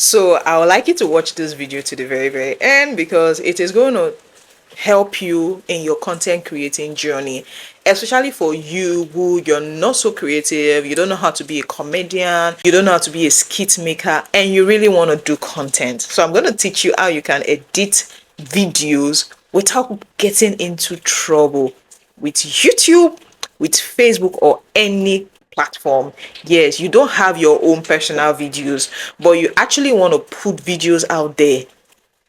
So I would like you to watch this video to the very end because it is going to help you in your content creating journey, especially for you who you're not so creative, you don't know how to be a comedian, you don't know how to be a skit maker, and you really want to do content. So I'm going to teach you how you can edit videos without getting into trouble with YouTube, with Facebook, or any platform. Yes, you don't have your own personal videos, but you actually want to put videos out there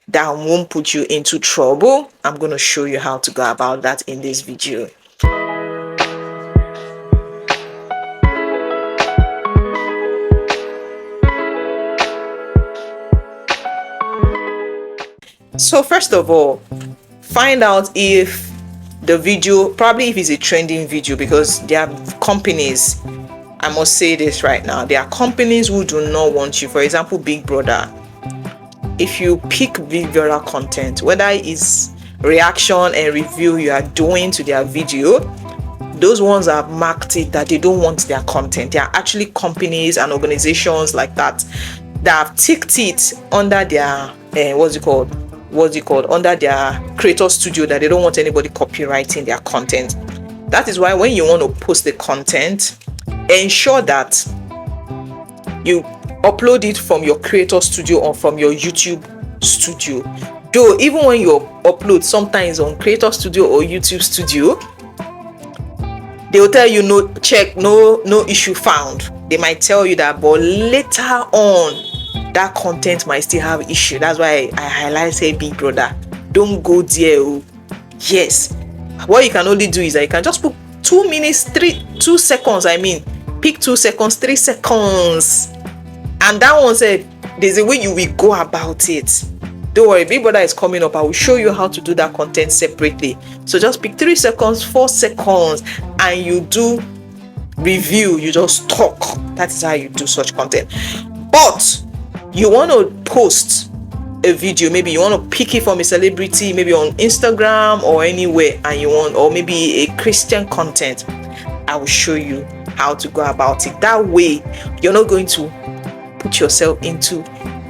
that won't put you into trouble. I'm going to show you how to go about that in this video. So first of all, find out if the video, probably if it's a trending video, because there are companies, I must say this right now, there are companies who do not want you. For example, Big Brother. If you pick viral content, whether it's reaction and review you are doing to their video, those ones have marked it that they don't want their content. There are actually companies and organizations like that have ticked it under their under their creator studio, that they don't want anybody copywriting their content. That is why when you want to post the content, ensure that you upload it from your creator studio or from your YouTube studio. Though even when you upload sometimes on creator studio or YouTube studio, they will tell you no issue found. They might tell you that, but later on that content might still have issue. That's why I highlight, say, Big Brother, don't go there. Yes, what you can only do is that you can just put 2 minutes, 2 seconds, pick 2 seconds, 3 seconds, and that one said there's a way you will go about it. Don't worry, Big Brother is coming up. I will show you how to do that content separately. So just pick 3 seconds, 4 seconds, and you do review. You just talk. That is how you do such content. But you want to post a video, maybe you want to pick it from a celebrity, maybe on Instagram or anywhere, and you want, or maybe a Christian content. I will show you how to go about it. That way you're not going to put yourself into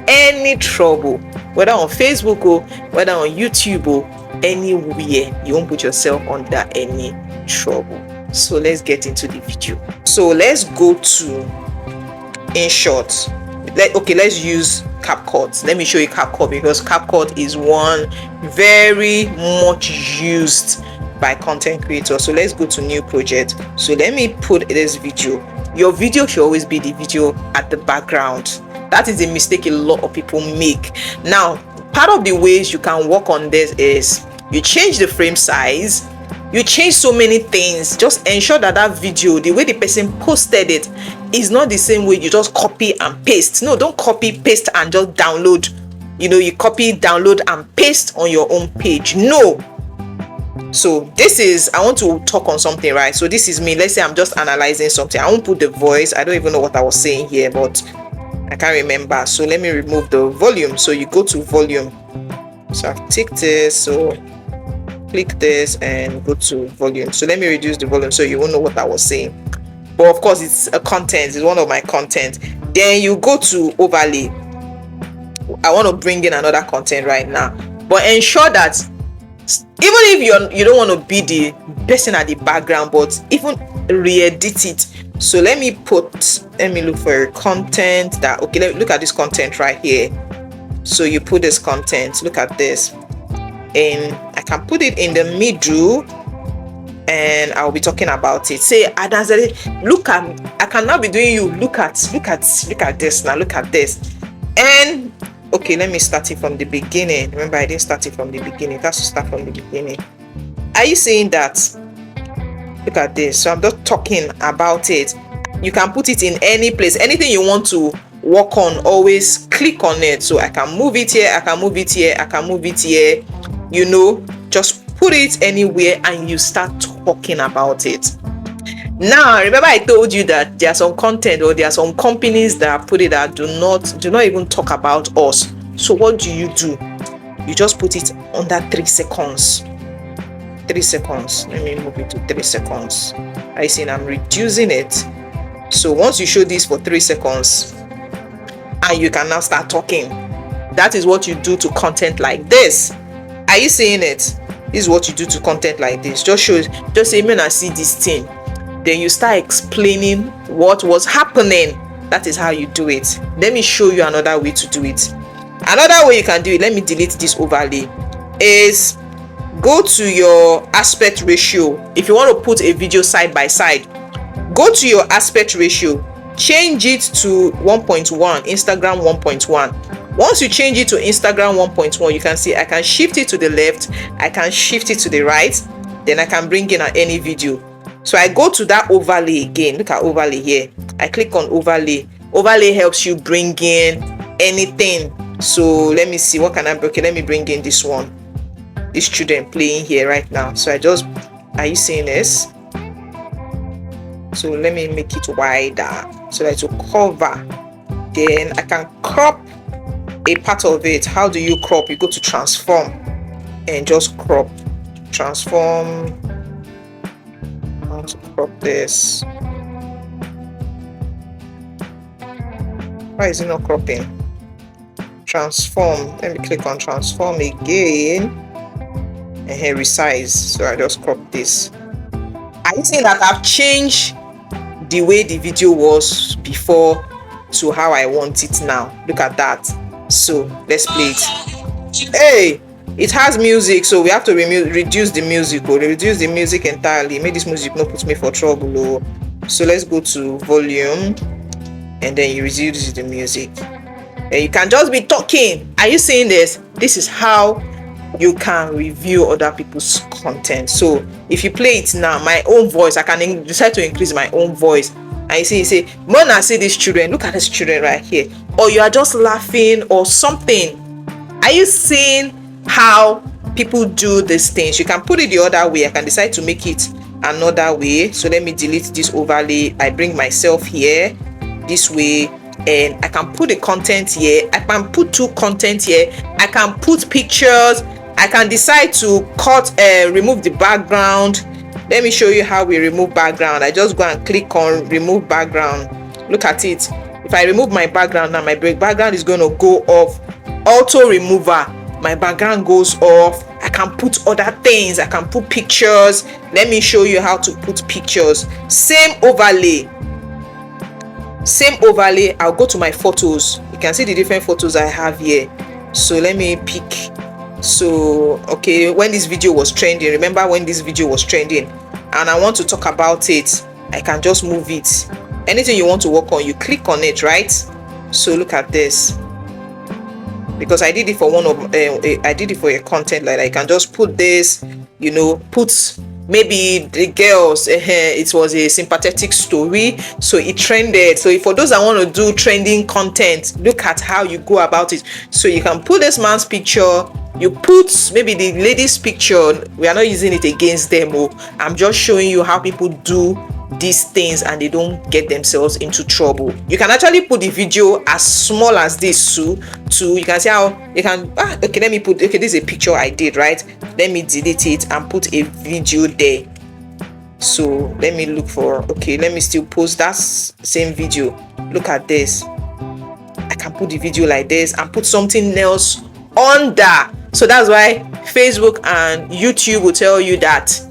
any trouble, whether on Facebook or whether on YouTube or anywhere. You won't put yourself under any trouble. So let's get into the video. So let's go to InShot. Let's use CapCut. Let me show you CapCut, because CapCut is one very much used by content creators. So let's go to new project. So let me put this video. Your video should always be the video at the background. That is a mistake a lot of people make. Now, part of the ways you can work on this is you change the frame size, you change so many things. Just ensure that that video, the way the person posted it, is not the same way you just copy and paste. No, don't copy, paste, and just download. You copy, download, and paste on your own page. No. So this is, I want to talk on something, right? So this is me. Let's say I'm just analyzing something. I won't put the voice. I don't even know what I was saying here, but I can't remember. So let me remove the volume. So you go to volume. So I've ticked this. So click this and go to volume. So let me reduce the volume so you won't know what I was saying. But of course, it's a content. It's one of my content. Then you go to overlay. I want to bring in another content right now, but ensure that even if you don't want to be the person at the background, but even re-edit it. So let me look for a content that, look at this content right here. So you put this content, look at this, and I can put it in the middle and I'll be talking about it. Say, I can now be doing you, look at this now, look at this. And let me start it from the beginning. Remember, I didn't start it from the beginning. It has to start from the beginning. Are you seeing that? Look at this. So I'm just talking about it. You can put it in any place. Anything you want to work on, always click on it. So I can move it here, I can move it here, I can move it here. Just put it anywhere and you start talking about it. Now, remember I told you that there are some content, or there are some companies that put it that do not even talk about us. So what do? You just put it under 3 seconds. 3 seconds. Let me move it to 3 seconds. I see I'm reducing it. So once you show this for 3 seconds, and you can now start talking. That is what you do to content like this. Are you seeing it? This is what you do to content like this. Just say, man, I see this thing. Then you start explaining what was happening. That is how you do it. Let me show you another way to do it. Another way you can do it, let me delete this overlay, is go to your aspect ratio. If you want to put a video side by side, go to your aspect ratio, change it to 1.1, Instagram 1.1. Once you change it to Instagram 1.1, you can see I can shift it to the left, I can shift it to the right, then I can bring in any video. So I go to that overlay again. Look at overlay here. I click on overlay. Overlay helps you bring in anything. So let me see, what can I bring? Okay, let me bring in this one. These children playing here right now. So are you seeing this? So let me make it wider so that it will cover. Then I can crop a part of it. How do you crop? You go to transform and just crop. Transform. I want to crop this. Why is it not cropping? Transform. Let me click on transform again. And here resize. So I just crop this. Are you seeing that I've changed the way the video was before to how I want it now? Look at that. So let's play it. Hey, it has music, so we have to reduce the music, or reduce the music entirely. Make this music not put me for trouble. Oh. So let's go to volume, and then you reduce the music. And you can just be talking. Are you seeing this? This is how you can review other people's content. So if you play it now, my own voice, I can decide to increase my own voice. And you say, Mona, see these children, look at these children right here. Or you are just laughing or something. Are you seeing how people do these things? You can put it the other way. I can decide to make it another way. So let me delete this overlay. I bring myself here this way, and I can put the content here. I can put two content here. I can put pictures. I can decide to remove the background. Let me show you how we remove background. I just go and click on remove background. Look at it. If I remove my background now, my background is going to go off. Auto remover, my background goes off. I can put other things. I can put pictures. Let me show you how to put pictures. Same overlay. I'll go to my photos. You can see the different photos I have here. So let me pick. So okay, when this video was trending, remember when this video was trending, and I want to talk about it, I can just move it. Anything you want to work on, you click on it, right? So look at this, because I did it for I did it for a content like that. You can just put this, put maybe the girls, it was a sympathetic story, so it trended. So for those that want to do trending content, look at how you go about it. So you can put this man's picture, you put maybe the lady's picture. We are not using it against them. I'm just showing you how people do these things and they don't get themselves into trouble. You can actually put the video as small as this too. You can see how you can okay, let me put, okay, this is a picture I did, right? Let me delete it and put a video there. So let me look for, okay, let me still post that same video. Look at this. I can put the video like this and put something else under. So that's why Facebook and YouTube will tell you that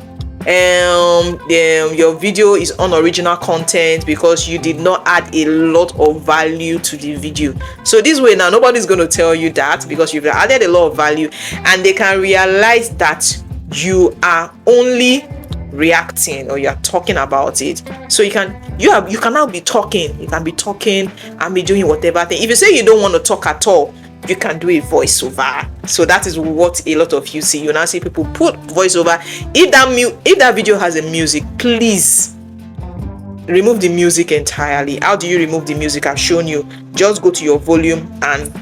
your video is unoriginal content because you did not add a lot of value to the video. So this way now, nobody's going to tell you that, because you've added a lot of value, and they can realize that you are only reacting or you are talking about it. So you can now be talking. You can be talking and be doing whatever thing. If you say you don't want to talk at all, you can do a voiceover. So that is what a lot of you see. You now see people put voiceover. If that video has a music, please remove the music entirely. How do you remove the music? I've shown you. Just go to your volume and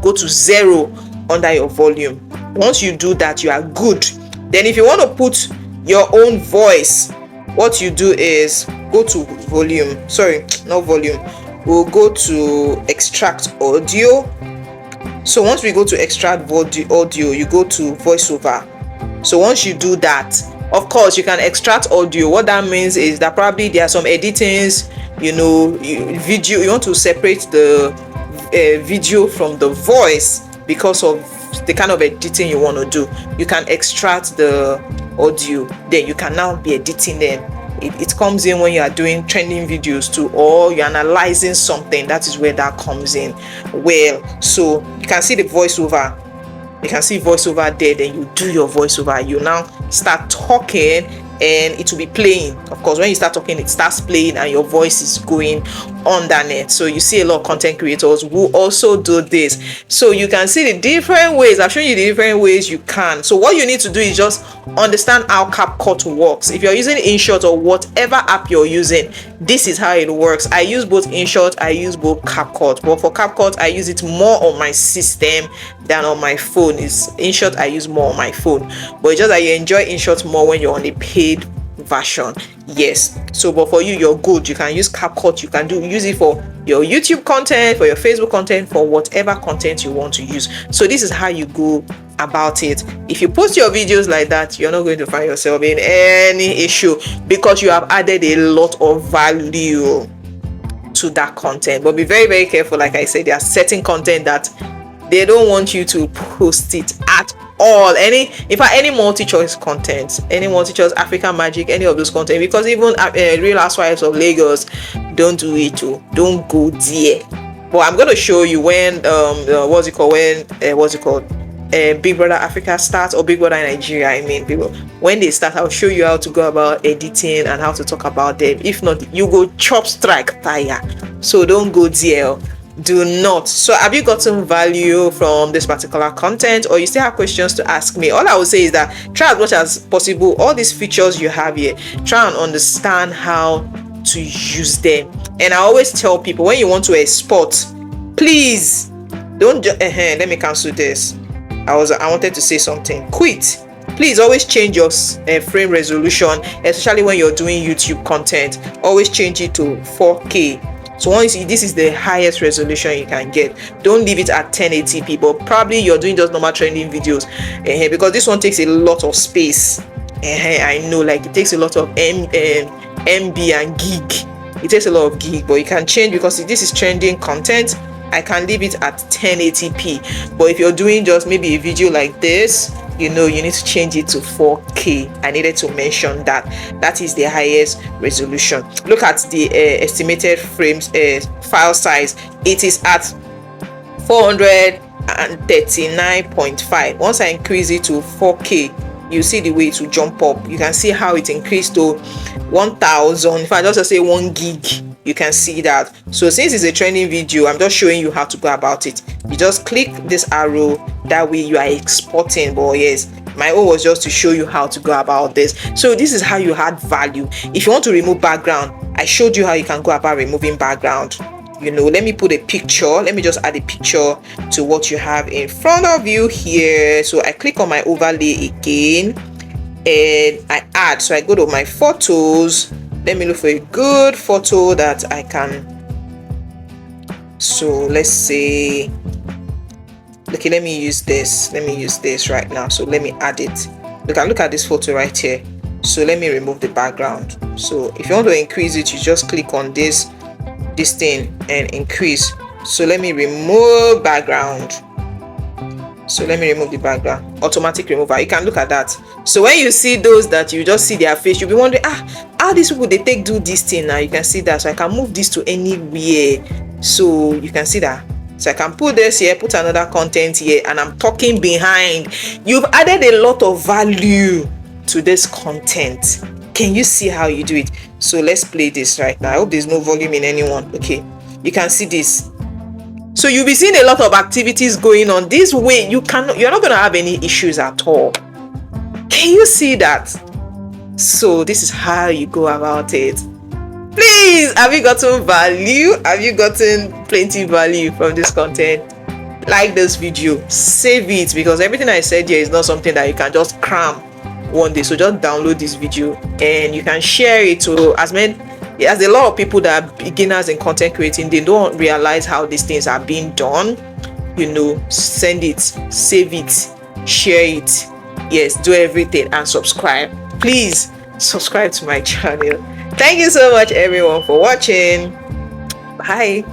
go to 0 under your volume. Once you do that, you are good. Then if you want to put your own voice, what you do is go to volume. Sorry, not volume. We'll go to extract audio. So once we go to extract audio, you go to voiceover. So once you do that, of course you can extract audio. What that means is that probably there are some editings, video, you want to separate the video from the voice because of the kind of editing you want to do, you can extract the audio, then you can now be editing them. It comes in when you are doing trending videos too, or you're analyzing something. That is where that comes in. Well, so you can see the voiceover. You can see voiceover there, then you do your voiceover. You now start talking and it will be playing. Of course, when you start talking, it starts playing and your voice is going underneath. So you see a lot of content creators who also do this. So you can see the different ways. I've shown you the different ways you can. So what you need to do is just understand how CapCut works. If you're using InShot or whatever app you're using, this is how it works. I use both InShot, I use both CapCut. But for CapCut, I use it more on my system than on my phone. Is InShot I use more on my phone, but it's just that you enjoy InShot more when you're on a paid version. Yes, so but for you, you're good. You can use CapCut. You can use it for your YouTube content, for your Facebook content, for whatever content you want to use. So this is how you go about it. If you post your videos like that, you're not going to find yourself in any issue because you have added a lot of value to that content. But be very, very careful. Like I said, there are certain content that they don't want you to post it at all. In fact, any multi-choice content, any multi-choice African magic, any of those content, because even Real Housewives of Lagos don't do it too. Don't go there. But I'm going to show you when Big Brother Africa starts, or Big Brother Nigeria, I mean, people, when they start, I'll show you how to go about editing and how to talk about them. If not, you go chop strike tire. So don't go there. Do not. So have you gotten value from this particular content, or you still have questions to ask me? All I will say is that try as much as possible, all these features you have here, try and understand how to use them. And I always tell people, when you want to export, please don't let me cancel this. I wanted to say something. Quit. Please always change your frame resolution, especially when you're doing YouTube content. Always change it to 4K. So once this is the highest resolution you can get. Don't leave it at 1080p, but probably you're doing just normal trending videos, because this one takes a lot of space. I know, like, it takes a lot of MB and gig. It takes a lot of gig, but you can change, because this is trending content. I can leave it at 1080p, but if you're doing just maybe a video like this, you need to change it to 4K. I needed to mention that is the highest resolution. Look at the estimated frames file size. It is at 439.5. Once I increase it to 4K, you see the way it will jump up. You can see how it increased to 1000. If I just say 1 gig, you can see that. So since it's a trending video, I'm just showing you how to go about it. You just click this arrow, that way you are exporting. But yes, my own was just to show you how to go about this. So this is how you add value. If you want to remove background, I showed you how you can go about removing background. Let me put a picture. Let me just add a picture to what you have in front of you here. So I click on my overlay again and I add. So I go to my photos. Let me look for a good photo that I can. So let's say, okay, let me use this right now. So let me add it. Look at this photo right here. So let me remove the background. So if you want to increase it, you just click on this thing and increase. So let me remove background. So let me remove the background. Automatic remover. You can look at that. So when you see those that you just see their face, you'll be wondering, how these people they do this thing now. You can see that. So I can move this to anywhere. So you can see that. So I can put this here, put another content here, and I'm talking behind. You've added a lot of value to this content. Can you see how you do it? So let's play this right now. I hope there's no volume in anyone. Okay, you can see this. So you'll be seeing a lot of activities going on. This way, you're not going to have any issues at all. Can you see that? So this is how you go about it. Please, have you gotten value? Have you gotten plenty value from this content? Like this video, save it, because everything I said here is not something that you can just cram one day. So just download this video and you can share it to as a lot of people that are beginners in content creating. They don't realize how these things are being done. Send it, save it, share it. Yes, do everything and subscribe. Please subscribe to my channel. Thank you so much, everyone, for watching. Bye.